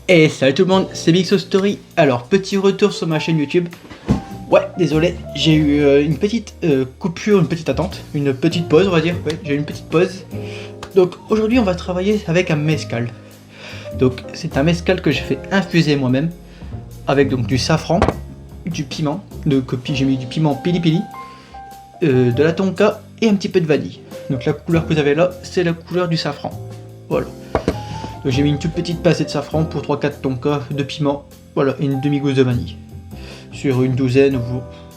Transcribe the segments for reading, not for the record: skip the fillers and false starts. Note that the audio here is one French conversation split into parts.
Et salut tout le monde, c'est Big Sauce Story. Alors, petit retour sur ma chaîne YouTube. Ouais, désolé, j'ai eu une petite coupure, une petite attente, une petite pause, on va dire. Ouais, j'ai eu une petite pause. Donc, aujourd'hui, on va travailler avec un mezcal. Donc, c'est un mezcal que j'ai fait infuser moi-même, avec donc du safran, du piment, j'ai mis du piment pili pili, de la tonka et un petit peu de vanille. Donc, la couleur que vous avez là, c'est la couleur du safran. Voilà. Donc j'ai mis une toute petite pincée de safran pour 3-4 tonka de piment, voilà, et une demi-gousse de vanille. Sur une douzaine,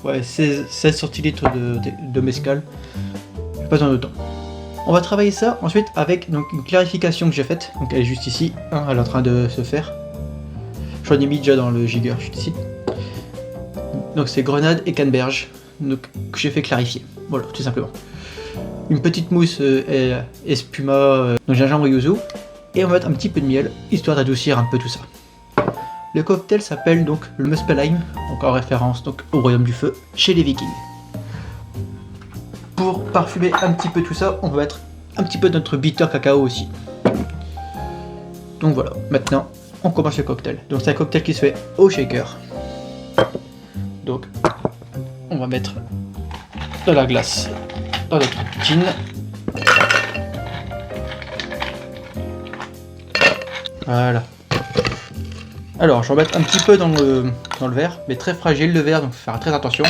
ouais, 16 centilitres de mezcal. J'ai pas besoin de temps. On va travailler ça ensuite avec donc, une clarification que j'ai faite. Donc elle est juste ici, hein, elle est en train de se faire. J'en ai mis déjà dans le jigger, juste ici. Donc c'est grenade et canneberge, donc que j'ai fait clarifier. Voilà, tout simplement. Une petite mousse espuma, donc gingembre yuzu. Et on va mettre un petit peu de miel, histoire d'adoucir un peu tout ça. Le cocktail s'appelle donc le Muspelheim, donc en référence donc, au royaume du feu, chez les Vikings. Pour parfumer un petit peu tout ça, on va mettre un petit peu de notre bitter cacao aussi. Donc voilà, maintenant on commence le cocktail. Donc c'est un cocktail qui se fait au shaker. Donc on va mettre de la glace dans notre gin. Voilà. Alors, je vais en mettre un petit peu dans le verre, mais très fragile le verre, donc faut faire très attention.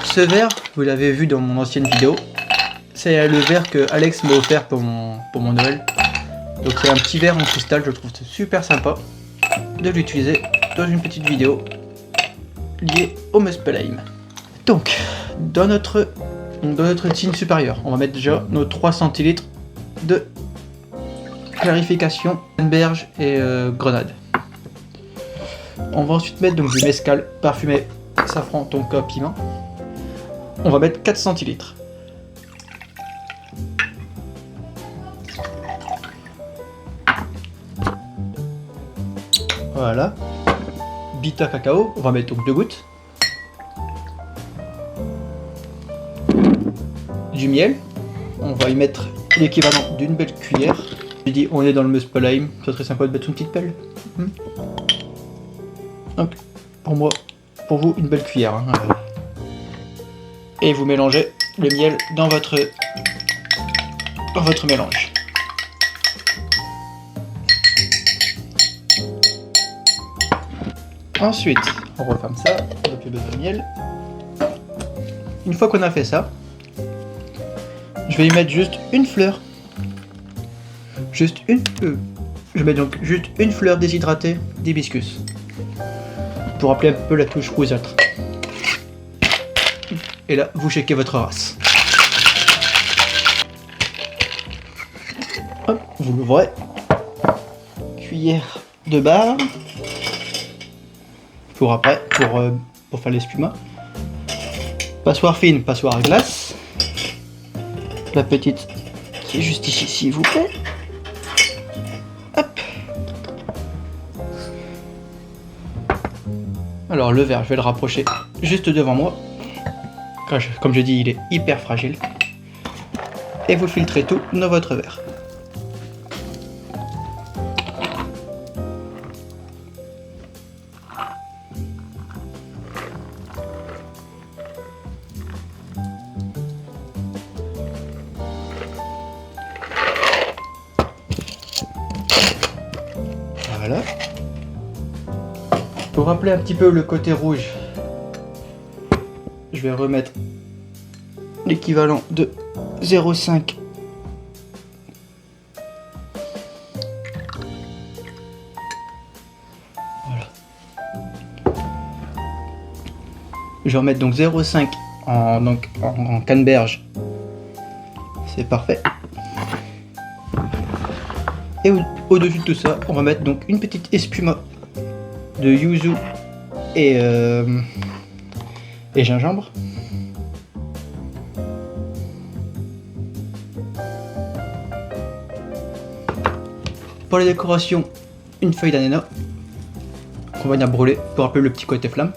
Ce verre, vous l'avez vu dans mon ancienne vidéo, c'est le verre que Alex m'a offert pour mon Noël. Donc c'est un petit verre en cristal, je trouve super sympa de l'utiliser dans une petite vidéo liée au Muspelheim. Donc, dans notre gin supérieur, on va mettre déjà nos 3 centilitres de clarification, canneberge et grenade. On va ensuite mettre donc du mezcal parfumé, safran, tonka, piment. On va mettre 4 centilitres. Voilà. Bitter cacao, on va mettre donc 2 gouttes. Du miel, on va y mettre l'équivalent d'une belle cuillère. J'ai dit on est dans le Muspelheim, ça serait sympa de mettre une petite pelle. Donc pour vous une belle cuillère. Hein. Et vous mélangez le miel dans votre mélange. Ensuite, on referme ça, on n'a plus besoin de miel. Une fois qu'on a fait ça, je vais y mettre juste une fleur. Je mets donc juste une fleur déshydratée d'hibiscus pour rappeler un peu la touche rougeâtre. Et là, vous checkez votre race. Hop, vous l'ouvrez. Cuillère de barre pour faire l'espuma. Passoire fine, passoire à glace. La petite qui est juste ici, s'il vous plaît. Hop. Alors le verre, je vais le rapprocher juste devant moi. Comme je dis, il est hyper fragile. Et vous filtrez tout dans votre verre. Voilà. Pour rappeler un petit peu le côté rouge, je vais remettre l'équivalent de 0,5 . Voilà. Je vais remettre donc 0,5 en canneberge. C'est parfait. Et au-dessus de tout ça, on va mettre donc une petite espuma de yuzu et gingembre. Pour les décorations, une feuille d'ananas qu'on va venir brûler pour rappeler le petit côté flamme.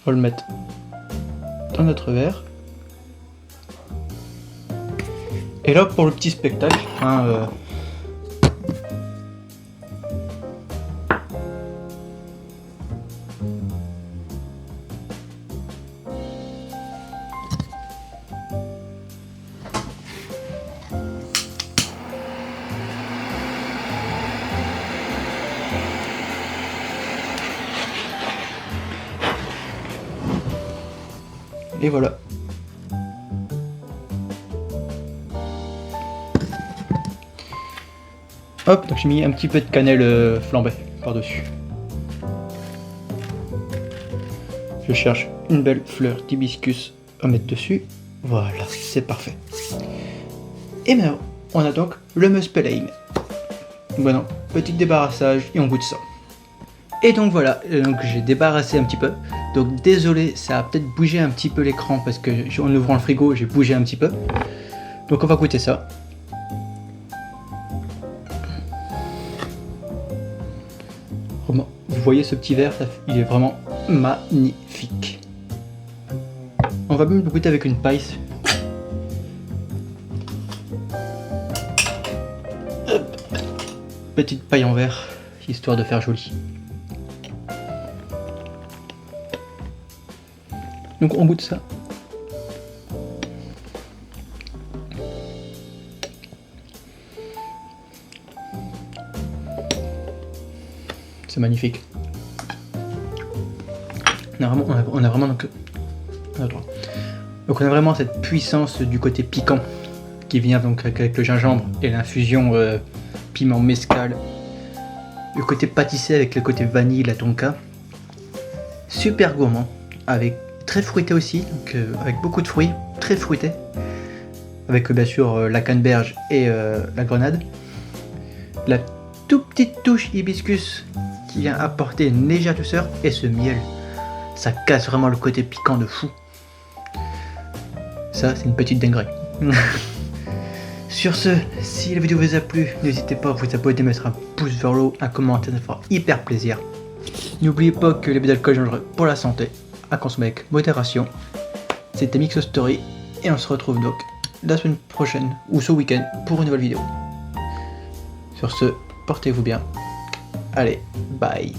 On va le mettre dans notre verre. Et là pour le petit spectacle, hein, et voilà. Hop, donc j'ai mis un petit peu de cannelle flambée par-dessus. Je cherche une belle fleur d'hibiscus à mettre dessus. Voilà, c'est parfait. Et maintenant, on a donc le muspelheim. Voilà, petit débarrassage et on goûte ça. Et donc voilà, donc j'ai débarrassé un petit peu. Donc désolé, ça a peut-être bougé un petit peu l'écran parce que en ouvrant le frigo, j'ai bougé un petit peu. Donc on va goûter ça. Vraiment, vous voyez ce petit verre, il est vraiment magnifique. On va même le goûter avec une paille. Hop. Petite paille en verre, histoire de faire joli. Donc on goûte ça. C'est magnifique. On a vraiment donc on a vraiment cette puissance du côté piquant qui vient donc avec le gingembre et l'infusion piment mescal. Le côté pâtissé avec le côté vanille, la tonka. Super gourmand, avec très fruité aussi, donc, avec beaucoup de fruits, très fruité. Avec bien sûr la canneberge et la grenade. La toute petite touche hibiscus qui vient apporter une légère douceur et ce miel. Ça casse vraiment le côté piquant de fou. Ça, c'est une petite dinguerie. Sur ce, si la vidéo vous a plu, n'hésitez pas à vous abonner, mettre un pouce vers le haut, un commentaire, ça fera hyper plaisir. N'oubliez pas que les d'alcool sont dangereux pour la santé, à consommer avec modération. C'était Mixostory et on se retrouve donc la semaine prochaine ou ce week-end pour une nouvelle vidéo. Sur ce, portez-vous bien. Allez, bye.